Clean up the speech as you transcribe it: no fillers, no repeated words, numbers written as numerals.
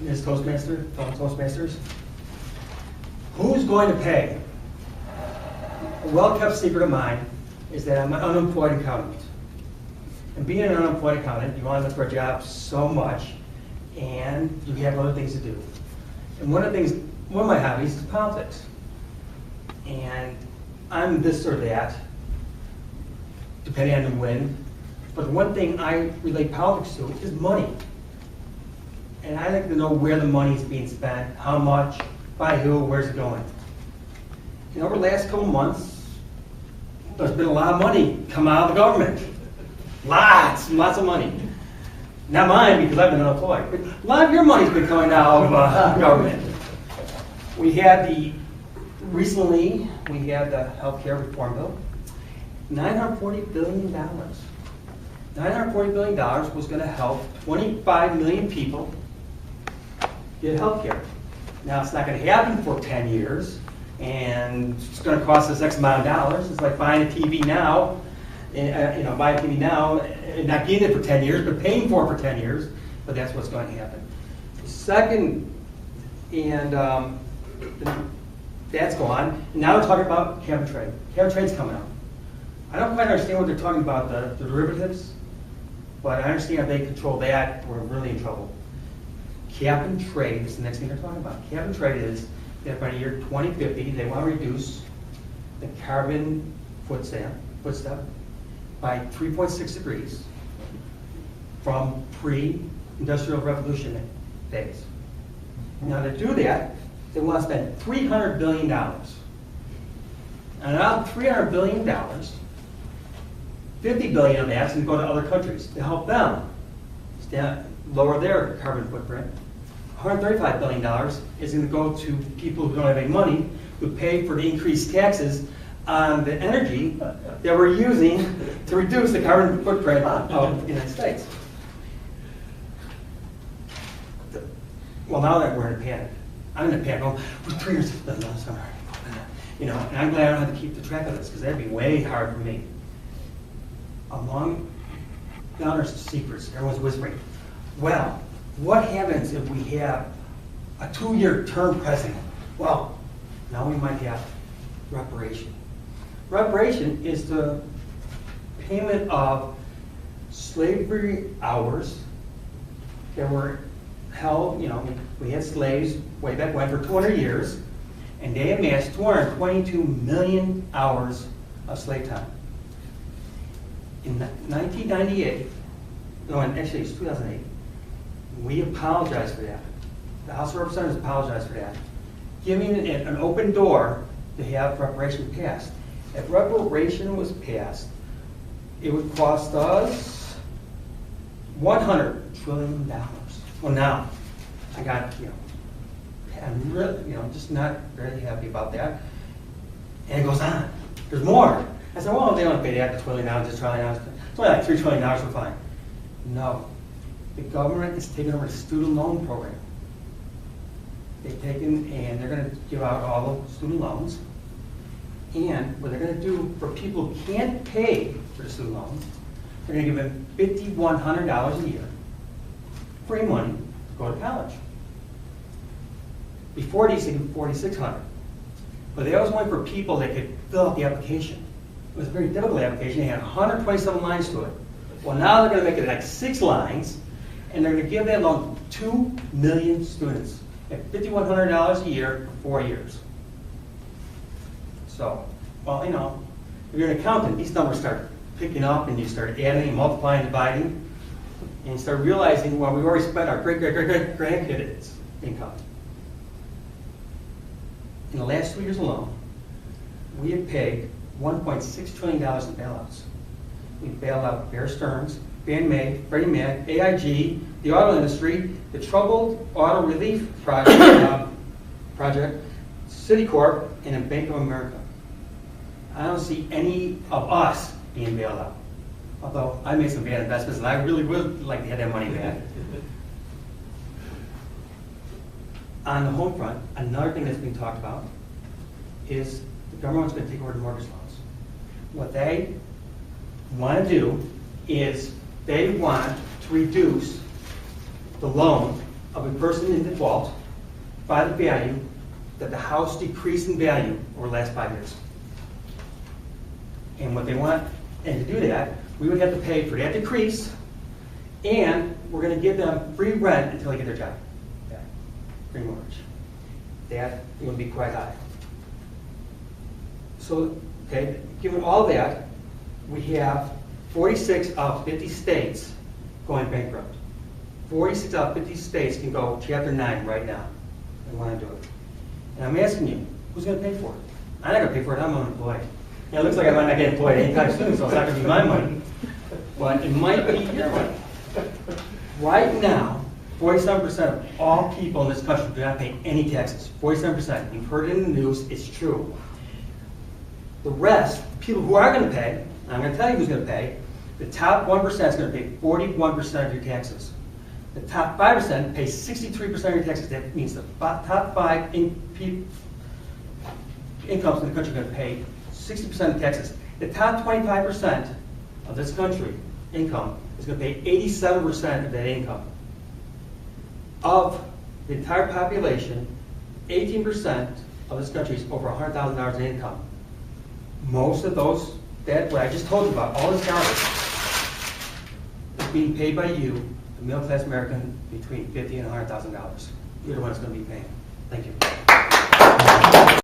Ms. Toastmaster, Toastmasters, who's going to pay? A well-kept secret of mine is that I'm an unemployed accountant. And being an unemployed accountant, you want to look for a job so much, and you have other things to do. And one of my hobbies is politics. And I'm this or that, depending on the wind. But the one thing I relate politics to is money. And I like to know where the money is being spent, how much, by who, where's it going. And over the last couple months, there's been a lot of money come out of the government. Lots and lots of money. Not mine, because I've been unemployed, but a lot of your money's been coming out of government. Recently, we had the health care reform bill. $940 billion. $940 billion was going to help 25 million people get health care. Now, it's not going to happen for 10 years, and it's going to cost us X amount of dollars. It's like buying a TV now, buying a TV now, and not getting it for 10 years, but paying for it for 10 years, but that's what's going to happen. Second, and that's gone. And now we're talking about cap and trade. Cap and trade's coming out. I don't quite understand what they're talking about, the derivatives, but I understand if they control that, we're really in trouble. Cap and trade is the next thing they're talking about. Cap and trade is that by the year 2050, they want to reduce the carbon footstep by 3.6 degrees from pre-industrial revolution days. Now to do that, they want to spend $300 billion. And out of $300 billion, $50 billion of that is going to go to other countries to help them lower their carbon footprint. $135 billion is going to go to people who don't have any money, who pay for the increased taxes on the energy that we're using to reduce the carbon footprint of the United States. Well, now that we're in a panic, I'm in a panic. Oh, we're 3 years, and I'm glad I don't have to keep the track of this, because that'd be way hard for me. Now there's secrets. Everyone's whispering. Well, what happens if we have a 2-year term president? Well, now we might have reparation. Reparation is the payment of slavery hours that were held. We had slaves way back when for 200 years, and they amassed 222 million hours of slave time. In 1998, actually it's 2008, we apologized for that. The House of Representatives apologized for that, giving it an open door to have reparation passed. If reparation was passed, it would cost us $100 trillion. Well, now, I'm really, just not very happy about that. And it goes on. There's more. I said, well, they don't pay that, $1 trillion, $1 trillion. It's only like $3 trillion, we're fine. No. The government is taking over the student loan program. They've taken, and they're going to give out all the student loans. And what they're going to do for people who can't pay for the student loans, they're going to give them $5,100 a year, free money, to go to college. Before they used to give $4,600. But they always went for people that could fill out the application. It was a very difficult application. They had 127 lines to it. Well, now they're going to make it like 6 lines, and they're going to give that loan to 2 million students at $5,100 a year for 4 years. So, well, if you're an accountant, these numbers start picking up, and you start adding and multiplying and dividing, and you start realizing, well, we've already spent our great-great-great-grandkids' income. In the last 2 years alone, we have paid $1.6 trillion in bailouts. We bailed out Bear Stearns, Fannie Mae, Freddie Mac, AIG, the auto industry, the Troubled Auto Relief Project, Citicorp, and Bank of America. I don't see any of us being bailed out. Although I made some bad investments, and I really would like to have that money back. On the home front, another thing that's being talked about is the government's going to take over the mortgage loans. What they want to do is they want to reduce the loan of a person in default by the value that the house decreased in value over the last 5 years. And what they want, and to do that, we would have to pay for that decrease, and we're going to give them free rent until they get their job. Yeah. Free mortgage. That would be quite high. So, okay, given all that, we have 46 out of 50 states going bankrupt. 46 out of 50 states can go Chapter 9 right now. They want to do it. And I'm asking you, who's going to pay for it? I'm not going to pay for it. I'm unemployed. Yeah, it looks like I might not get employed anytime soon, so it's not going to be my money. But it might be your money. Right now, 47% of all people in this country do not pay any taxes. 47%. You've heard it in the news. It's true. The rest, people who are going to pay, I'm going to tell you who's going to pay. The top 1% is going to pay 41% of your taxes. The top 5% pays 63% of your taxes. That means the top 5 incomes in the country are going to pay 60% of taxes. The top 25% of this country income is going to pay 87% of that income. Of the entire population, 18% of this country is over $100,000 in income. Most of those, what I just told you about, all this garbage, is being paid by you, the middle-class American, between $50,000 and $100,000. You're the one that's going to be paying. Thank you.